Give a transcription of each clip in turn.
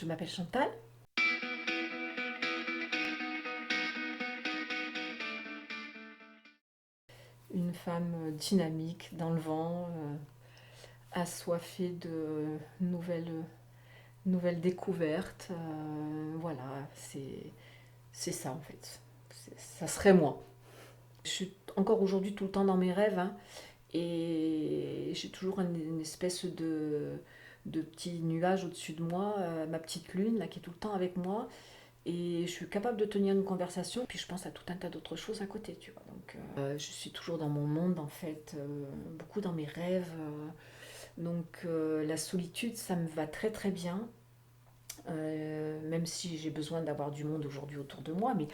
Je m'appelle Chantal. Une femme dynamique, dans le vent, assoiffée de nouvelles découvertes. Voilà, c'est ça en fait. Ça serait moi. Je suis encore aujourd'hui tout le temps dans mes rêves, hein, et j'ai toujours une espèce de petit nuage au-dessus de moi, ma petite lune là, qui est tout le temps avec moi. Et je suis capable de tenir une conversation, puis je pense à tout un tas d'autres choses à côté, tu vois. Donc, je suis toujours dans mon monde, en fait, beaucoup dans mes rêves. La solitude, ça me va très très bien, même si j'ai besoin d'avoir du monde aujourd'hui autour de moi, mais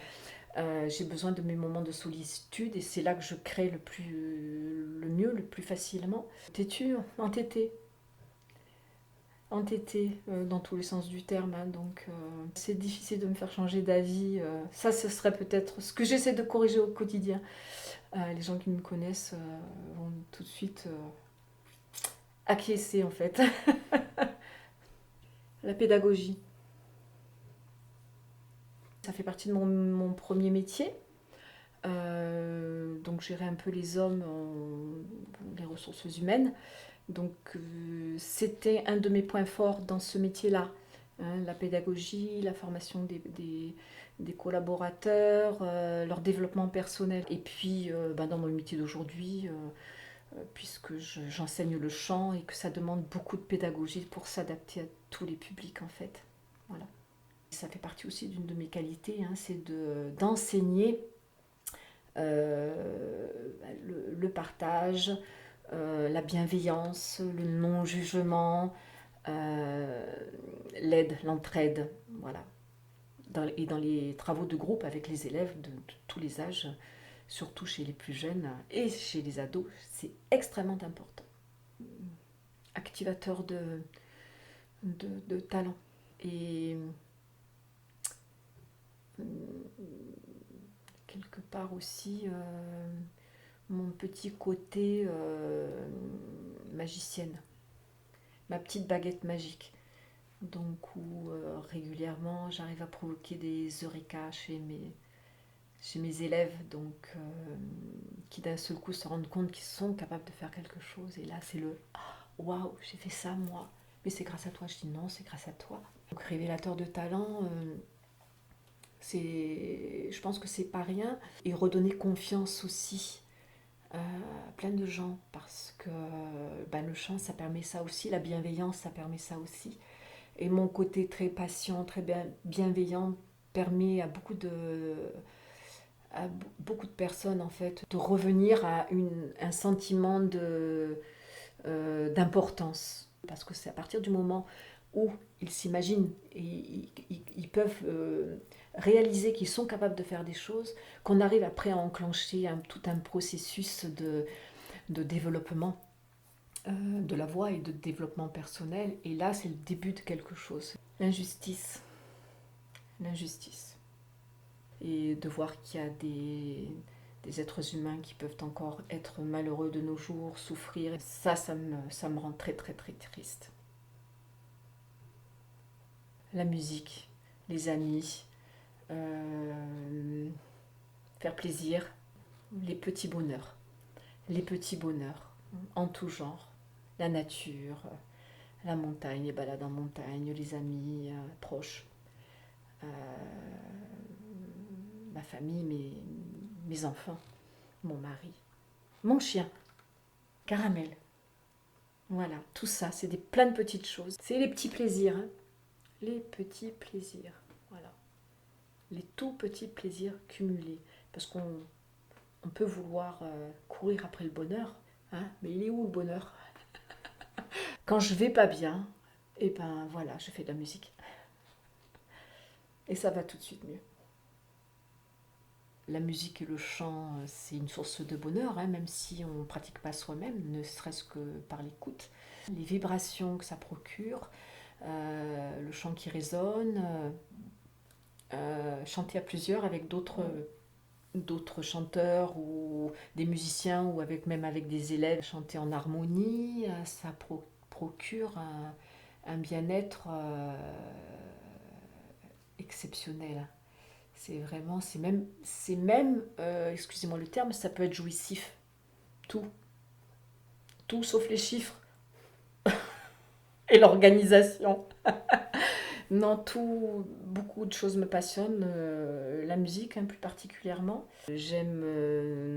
j'ai besoin de mes moments de solitude, et c'est là que je crée le mieux, le plus facilement. Têtu, entêté, entêtée dans tous les sens du terme, hein, donc c'est difficile de me faire changer d'avis. Ça, ce serait peut-être ce que j'essaie de corriger au quotidien. Les gens qui me connaissent vont tout de suite acquiescer en fait. La pédagogie, ça fait partie de mon premier métier. Donc gérer un peu les hommes, les ressources humaines. Donc c'était un de mes points forts dans ce métier-là, hein, la pédagogie, la formation des collaborateurs, leur développement personnel. Et puis dans mon métier d'aujourd'hui, puisque j'enseigne le chant et que ça demande beaucoup de pédagogie pour s'adapter à tous les publics en fait. Voilà. Ça fait partie aussi d'une de mes qualités, hein, c'est d'enseigner le partage, la bienveillance, le non-jugement, euh, l'aide, l'entraide, voilà. Et dans les travaux de groupe avec les élèves de tous les âges, surtout chez les plus jeunes et chez les ados, c'est extrêmement important. Activateur de talent. Et quelque part aussi mon petit côté magicienne, ma petite baguette magique. Donc où régulièrement j'arrive à provoquer des eureka chez mes élèves, donc qui d'un seul coup se rendent compte qu'ils sont capables de faire quelque chose. Et là c'est le waouh, j'ai fait ça moi. Mais c'est grâce à toi. Je dis non, c'est grâce à toi. Donc révélateur de talent, je pense que c'est pas rien. Et redonner confiance aussi à plein de gens parce que le chant ça permet ça aussi, la bienveillance ça permet ça aussi. Et mon côté très patient, très bienveillant permet à beaucoup de personnes en fait de revenir à un sentiment d'importance. Parce que c'est à partir du moment où ils s'imaginent et ils peuvent réaliser qu'ils sont capables de faire des choses, qu'on arrive après à enclencher tout un processus de développement de la voix et de développement personnel. Et là, c'est le début de quelque chose. L'injustice. L'injustice. Et de voir qu'il y a des êtres humains qui peuvent encore être malheureux de nos jours, souffrir. Ça me rend très très très triste. La musique, les amis, faire plaisir, les petits bonheurs. Les petits bonheurs en tout genre. La nature, la montagne, les balades en montagne, les amis proches, euh, ma famille, mes enfants, mon mari, mon chien, Caramel. Voilà, tout ça, c'est plein de petites choses. C'est les petits plaisirs, hein. Les petits plaisirs, voilà. Les tout petits plaisirs cumulés. Parce qu'on peut vouloir courir après le bonheur, hein, mais il est où le bonheur? Quand je vais pas bien, et ben voilà, je fais de la musique. Et ça va tout de suite mieux. La musique et le chant, c'est une source de bonheur, hein, même si on ne pratique pas soi-même, ne serait-ce que par l'écoute. Les vibrations que ça procure, le chant qui résonne, chanter à plusieurs avec d'autres chanteurs ou des musiciens ou même avec des élèves, chanter en harmonie, ça procure un bien-être exceptionnel. C'est vraiment, excusez-moi le terme, ça peut être jouissif. Tout, tout sauf les chiffres et l'organisation. Non, tout, beaucoup de choses me passionnent, la musique plus particulièrement. J'aime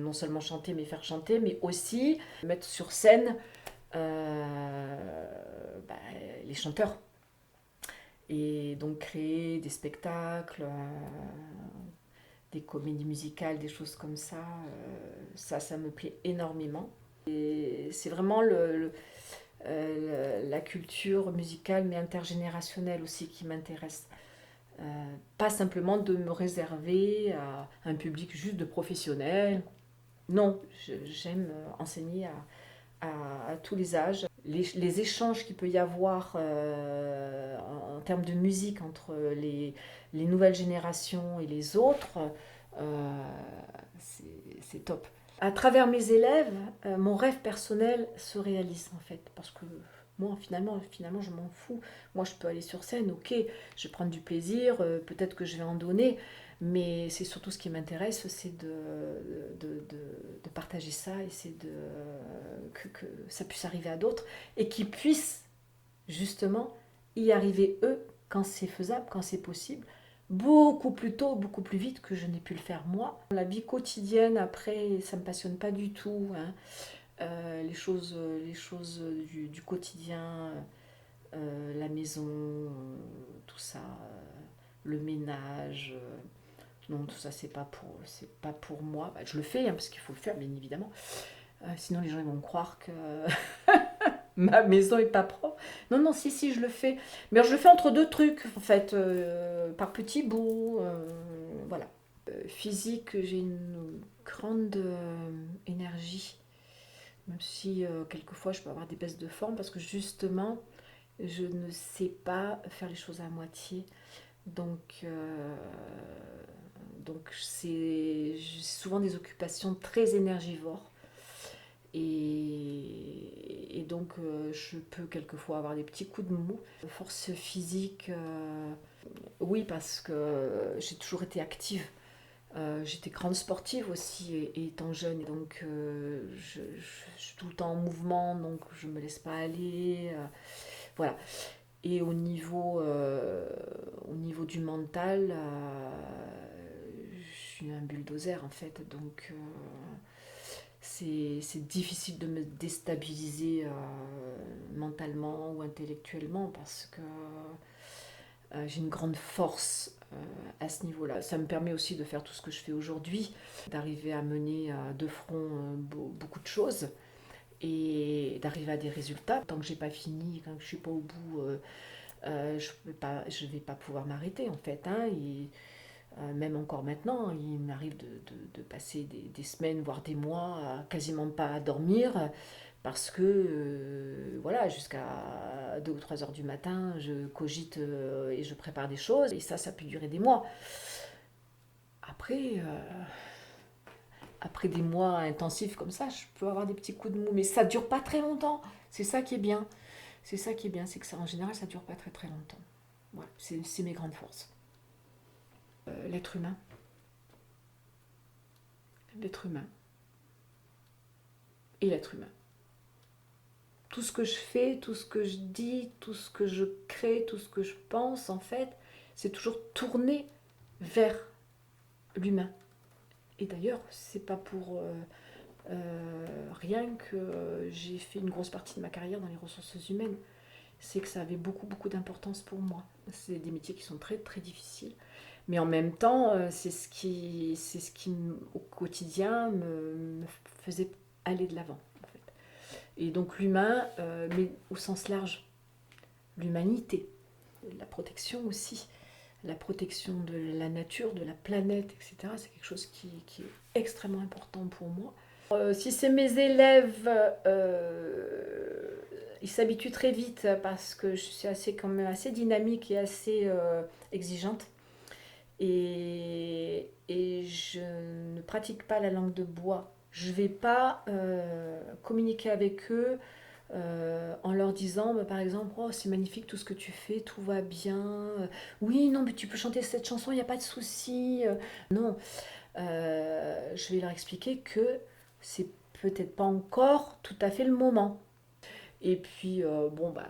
non seulement chanter, mais faire chanter, mais aussi mettre sur scène bah, les chanteurs. Et donc créer des spectacles, des comédies musicales, des choses comme ça, ça me plaît énormément. Et c'est vraiment la culture musicale, mais intergénérationnelle aussi, qui m'intéresse. Pas simplement de me réserver à un public juste de professionnels. Non, j'aime enseigner à tous les âges. Les échanges qu'il peut y avoir en termes de musique entre les nouvelles générations et les autres, euh, c'est top. À travers mes élèves, mon rêve personnel se réalise en fait, parce que moi finalement je m'en fous. Moi je peux aller sur scène, ok, je vais prendre du plaisir, peut-être que je vais en donner, mais c'est surtout ce qui m'intéresse, c'est de partager ça et c'est que ça puisse arriver à d'autres et qu'ils puissent justement y arriver eux quand c'est faisable, quand c'est possible, beaucoup plus tôt, beaucoup plus vite que je n'ai pu le faire moi. La vie quotidienne, après, ça ne me passionne pas du tout. Hein. Les choses du quotidien, la maison, tout ça, le ménage. Non, tout ça, c'est pas pour moi. Bah, je le fais, parce qu'il faut le faire, bien évidemment. Sinon, les gens ils vont croire que ma maison est pas propre. Non, non, si, je le fais. Mais alors, je le fais entre deux trucs, en fait, par petits bouts. Voilà. Physique, j'ai une grande énergie, même si quelquefois je peux avoir des baisses de forme, parce que justement, je ne sais pas faire les choses à moitié. Donc, j'ai souvent des occupations très énergivores. Et donc, je peux quelquefois avoir des petits coups de mou. Force physique, oui, parce que j'ai toujours été active. J'étais grande sportive aussi, étant jeune. Donc, je suis tout le temps en mouvement, donc je ne me laisse pas aller. Voilà. Et au niveau du mental, je suis un bulldozer en fait. Donc, c'est difficile de me déstabiliser mentalement ou intellectuellement parce que j'ai une grande force à ce niveau-là. Ça me permet aussi de faire tout ce que je fais aujourd'hui, d'arriver à mener de front beaucoup de choses et d'arriver à des résultats. Tant que j'ai pas fini, quand je suis pas au bout, je vais pas pouvoir m'arrêter en fait. Hein, et, même encore maintenant, il m'arrive de passer des semaines, voire des mois, à quasiment pas dormir, parce que, voilà, jusqu'à 2 ou 3 heures du matin, je cogite et je prépare des choses, et ça peut durer des mois. Après, après des mois intensifs comme ça, je peux avoir des petits coups de mou, mais ça dure pas très longtemps. C'est ça qui est bien. C'est ça qui est bien, c'est que ça, en général, ça dure pas très très longtemps. Voilà, c'est mes grandes forces. L'être humain. L'être humain. Et l'être humain. Tout ce que je fais, tout ce que je dis, tout ce que je crée, tout ce que je pense, en fait, c'est toujours tourné vers l'humain. Et d'ailleurs, c'est pas pour rien que j'ai fait une grosse partie de ma carrière dans les ressources humaines. C'est que ça avait beaucoup, beaucoup d'importance pour moi. C'est des métiers qui sont très, très difficiles. Mais en même temps, c'est ce qui au quotidien, me faisait aller de l'avant. En fait. Et donc l'humain, mais au sens large, l'humanité, la protection aussi, la protection de la nature, de la planète, etc. C'est quelque chose qui est extrêmement important pour moi. Si c'est mes élèves, ils s'habituent très vite parce que je suis quand même assez dynamique et assez exigeante. Et je ne pratique pas la langue de bois. Je ne vais pas communiquer avec eux en leur disant, bah, par exemple, oh, c'est magnifique tout ce que tu fais, tout va bien. Oui, non, mais tu peux chanter cette chanson, il n'y a pas de souci. Non, je vais leur expliquer que c'est peut-être pas encore tout à fait le moment. Et puis, bon, bah,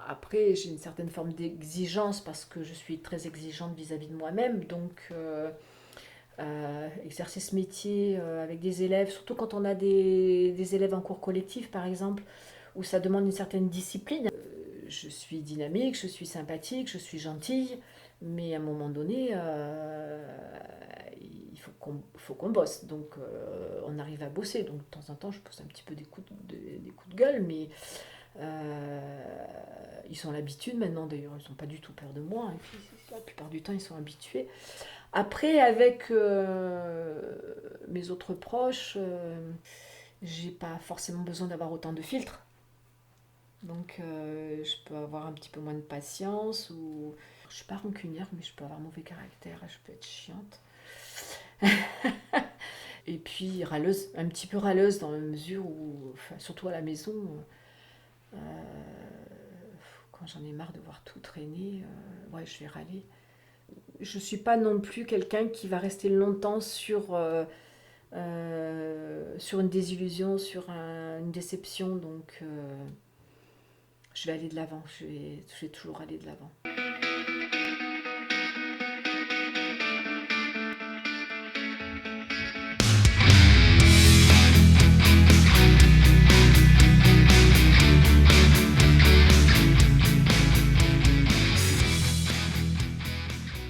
après, j'ai une certaine forme d'exigence parce que je suis très exigeante vis-à-vis de moi-même. Donc, exercer ce métier avec des élèves, surtout quand on a des élèves en cours collectif, par exemple, où ça demande une certaine discipline. Je suis dynamique, je suis sympathique, je suis gentille, mais à un moment donné, il faut qu'on bosse. Donc, on arrive à bosser. Donc, de temps en temps, je pose un petit peu des coups de gueule, mais ils sont à l'habitude maintenant, d'ailleurs, ils n'ont pas du tout peur de moi. Et puis, la plupart du temps, ils sont habitués. Après, avec mes autres proches, j'ai pas forcément besoin d'avoir autant de filtres. Donc, je peux avoir un petit peu moins de patience ou je suis pas rancunière, mais je peux avoir mauvais caractère, je peux être chiante. Et puis râleuse, un petit peu râleuse dans la mesure où, enfin, surtout à la maison, euh, quand j'en ai marre de voir tout traîner, ouais, je vais râler. Je suis pas non plus quelqu'un qui va rester longtemps sur une désillusion, sur une déception, donc je vais aller de l'avant, je vais toujours aller de l'avant.